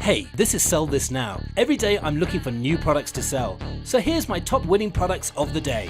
Hey, this is Sell This Now. Every day I'm looking for new products to sell. So here's my top winning products of the day.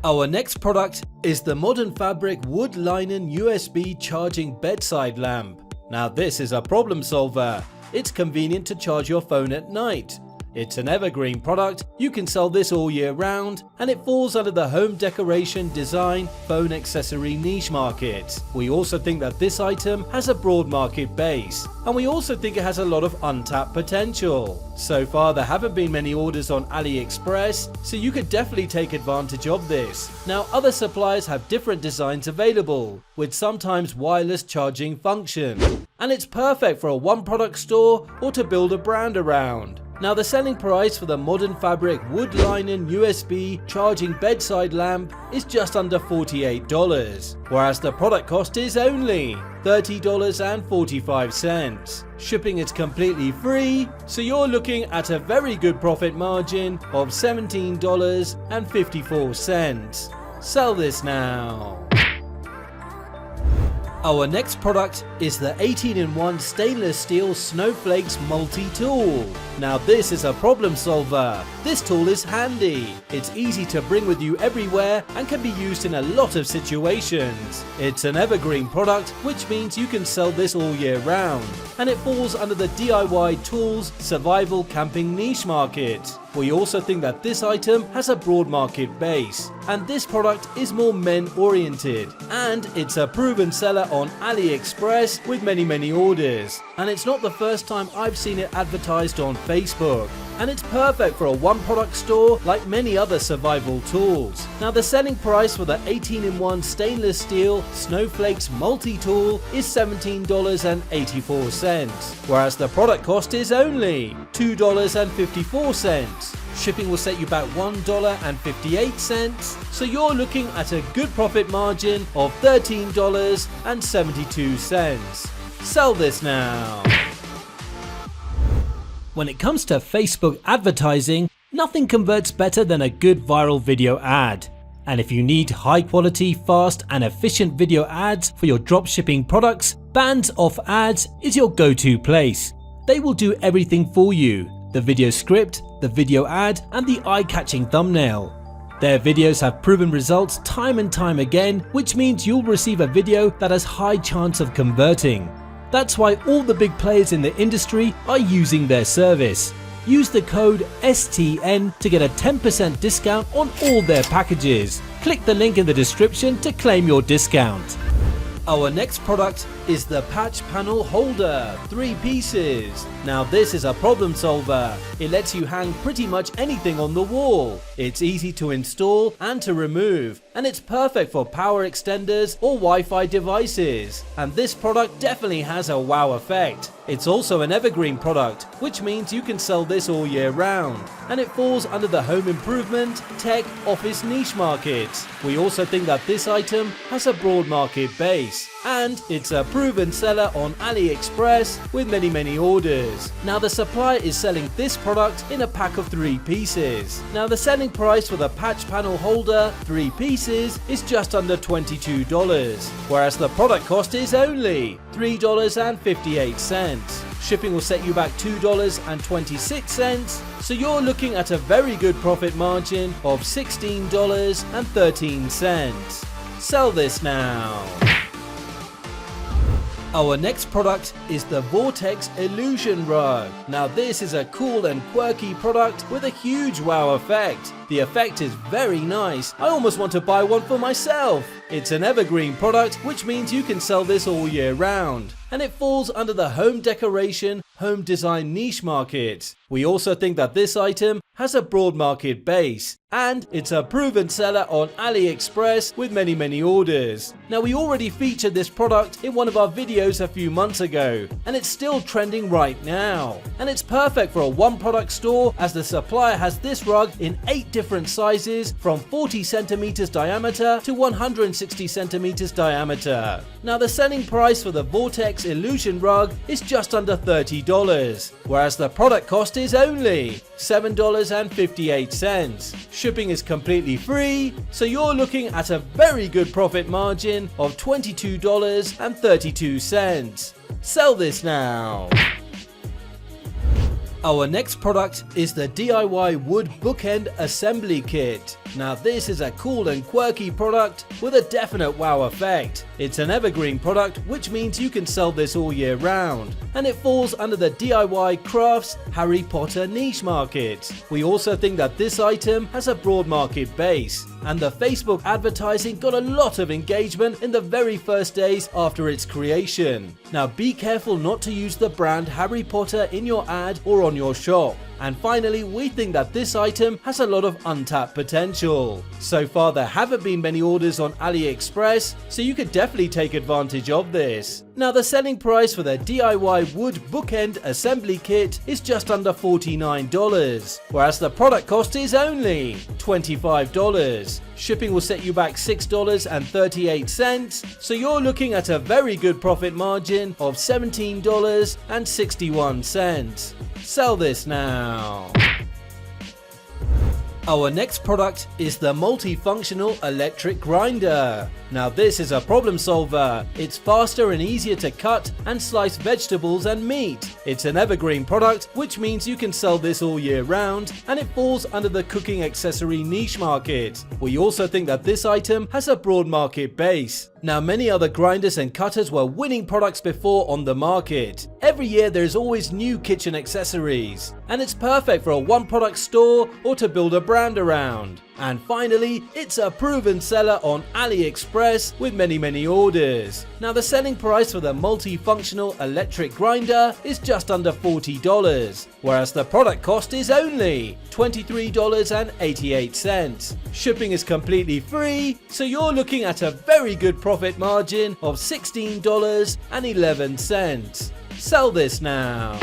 Our next product is the Modern Fabric Wood Linen USB Charging Bedside Lamp. Now this is a problem solver. It's convenient to charge your phone at night. It's an evergreen product, you can sell this all year round, and it falls under the home decoration, design, phone accessory niche market. We also think that this item has a broad market base, and we also think it has a lot of untapped potential. So far there haven't been many orders on AliExpress, so you could definitely take advantage of this. Now other suppliers have different designs available, with sometimes wireless charging function. And it's perfect for a one product store or to build a brand around. Now the selling price for the Modern Fabric Wood Linen USB Charging Bedside Lamp is just under $48, whereas the product cost is only $30.45. Shipping is completely free, so you're looking at a very good profit margin of $17.54. Sell this now. Our next product is the 18-in-1 stainless steel Snowflakes multi-tool. Now this is a problem solver. This tool is handy. It's easy to bring with you everywhere and can be used in a lot of situations. It's an evergreen product, which means you can sell this all year round. And it falls under the DIY tools survival camping niche market. We also think that this item has a broad market base, and this product is more men oriented, and it's a proven seller on AliExpress with many orders. And it's not the first time I've seen it advertised on Facebook. And it's perfect for a one product store like many other survival tools. Now the selling price for the 18-in-1 stainless steel Snowflakes multi-tool is $17.84, whereas the product cost is only $2.54. Shipping will set you back $1.58, so you're looking at a good profit margin of $13.72. Sell this now. When it comes to Facebook advertising, nothing converts better than a good viral video ad. And if you need high quality, fast and efficient video ads for your dropshipping products, BANDSOFFADS is your go-to place. They will do everything for you: the video script, the video ad and the eye-catching thumbnail. Their videos have proven results time and time again, which means you'll receive a video that has high chance of converting. That's why all the big players in the industry are using their service. Use the code STN to get a 10% discount on all their packages. Click the link in the description to claim your discount. Our next product is the patch panel holder, 3 pieces. Now this is a problem solver. It lets you hang pretty much anything on the wall. It's easy to install and to remove, and it's perfect for power extenders or Wi-Fi devices. And this product definitely has a wow effect. It's also an evergreen product, which means you can sell this all year round. And it falls under the home improvement, tech, office niche market. We also think that this item has a broad market base, and it's a proven seller on AliExpress with many orders. Now the supplier is selling this product in a pack of 3 pieces. Now the selling price for the patch panel holder, 3 pieces, is just under $22, whereas the product cost is only $3.58. Shipping will set you back $2.26, so you're looking at a very good profit margin of $16.13. Sell this now. Our next product is the VORTEX Illusion Rug. Now this is a cool and quirky product with a huge wow effect. The effect is very nice. I almost want to buy one for myself. It's an evergreen product, which means you can sell this all year round. And it falls under the home decoration, home design niche market. We also think that this item has a broad market base, and it's a proven seller on AliExpress with many orders. Now we already featured this product in one of our videos a few months ago, and it's still trending right now. And it's perfect for a one product store, as the supplier has this rug in 8 different sizes from 40 centimeters diameter to 160 centimeters diameter. Now the selling price for the VORTEX Illusion Rug is just under $30, $8, whereas the product cost is only $7.58. Shipping is completely free, so you're looking at a very good profit margin of $22.32. Sell this now. Our next product is the DIY wood bookend assembly kit. Now this is a cool and quirky product with a definite wow effect. It's an evergreen product, which means you can sell this all year round, and it falls under the DIY crafts Harry Potter niche market. We also think that this item has a broad market base, and the Facebook advertising got a lot of engagement in the very first days after its creation. Now be careful not to use the brand Harry Potter in your ad or on your shop. And finally, we think that this item has a lot of untapped potential. So far there haven't been many orders on AliExpress, so you could definitely take advantage of this. Now the selling price for the DIY wood bookend assembly kit is just under $49, whereas the product cost is only $25. Shipping will set you back $6.38, so you're looking at a very good profit margin of $17.61. Sell this now. Our next product is the multifunctional electric grinder. Now this is a problem solver. It's faster and easier to cut and slice vegetables and meat. It's an evergreen product, which means you can sell this all year round, and it falls under the cooking accessory niche market. We also think that this item has a broad market base. Now many other grinders and cutters were winning products before on the market. Every year there's always new kitchen accessories, and it's perfect for a one product store or to build a brand around. And finally, it's a proven seller on AliExpress with many orders. Now the selling price for the multifunctional electric grinder is just under $40, whereas the product cost is only $23.88. Shipping is completely free, so you're looking at a very good profit margin of $16.11. Sell this now.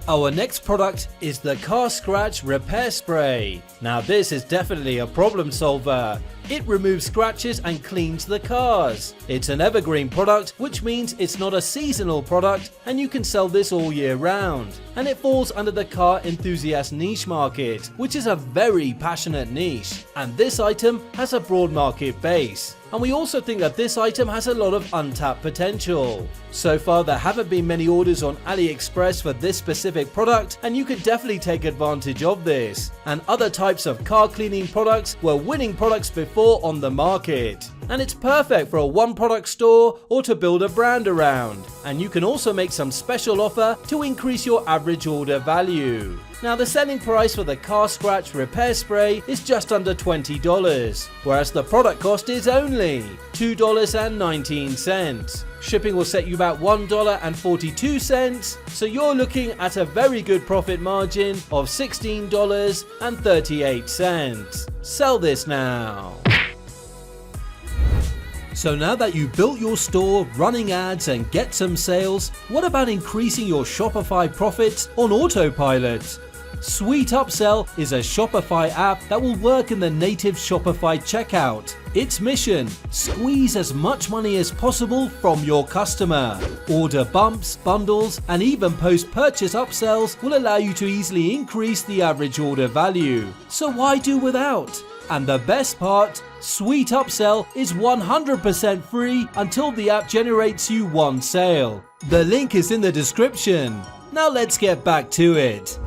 Our next product is the car scratch repair spray. Now this is definitely a problem solver. It removes scratches and cleans the cars. It's an evergreen product, which means it's not a seasonal product, and you can sell this all year round. And it falls under the car enthusiast niche market, which is a very passionate niche. And this item has a broad market base. And we also think that this item has a lot of untapped potential. So far there haven't been many orders on AliExpress for this specific product, and you could definitely take advantage of this. And other types of car cleaning products were winning products before on the market. And it's perfect for a one product store or to build a brand around. And you can also make some special offer to increase your average order value. Now the selling price for the car scratch repair spray is just under $20, whereas the product cost is only $2.19. Shipping will set you back $1.42, so you're looking at a very good profit margin of $16.38. Sell this now. So now that you built your store, running ads and get some sales, what about increasing your Shopify profits on autopilot? Sweet Upsell is a Shopify app that will work in the native Shopify checkout. Its mission: squeeze as much money as possible from your customer. Order bumps, bundles, and even post-purchase upsells will allow you to easily increase the average order value. So why do without? And the best part, Sweet Upsell is 100% free until the app generates you one sale. The link is in the description. Now let's get back to it.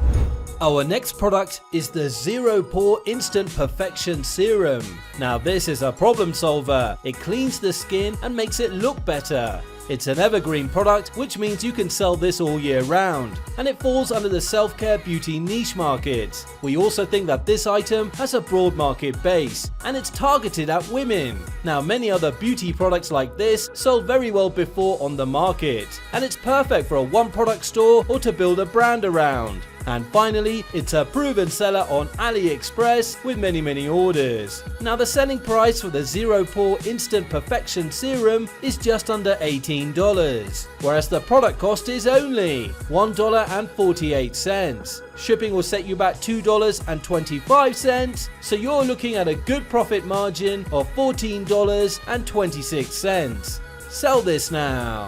Our next product is the ZEROPORE Instant Perfection Serum. Now this is a problem solver. It cleans the skin and makes it look better. It's an evergreen product, which means you can sell this all year round, and it falls under the self-care beauty niche market. We also think that this item has a broad market base, and it's targeted at women. Now many other beauty products like this sold very well before on the market, and it's perfect for a one product store or to build a brand around. And finally, it's a proven seller on AliExpress with many orders. Now the selling price for the ZEROPORE Instant Perfection Serum is just under $18, whereas the product cost is only $1.48. Shipping will set you back $2.25, so you're looking at a good profit margin of $14.26. Sell this now.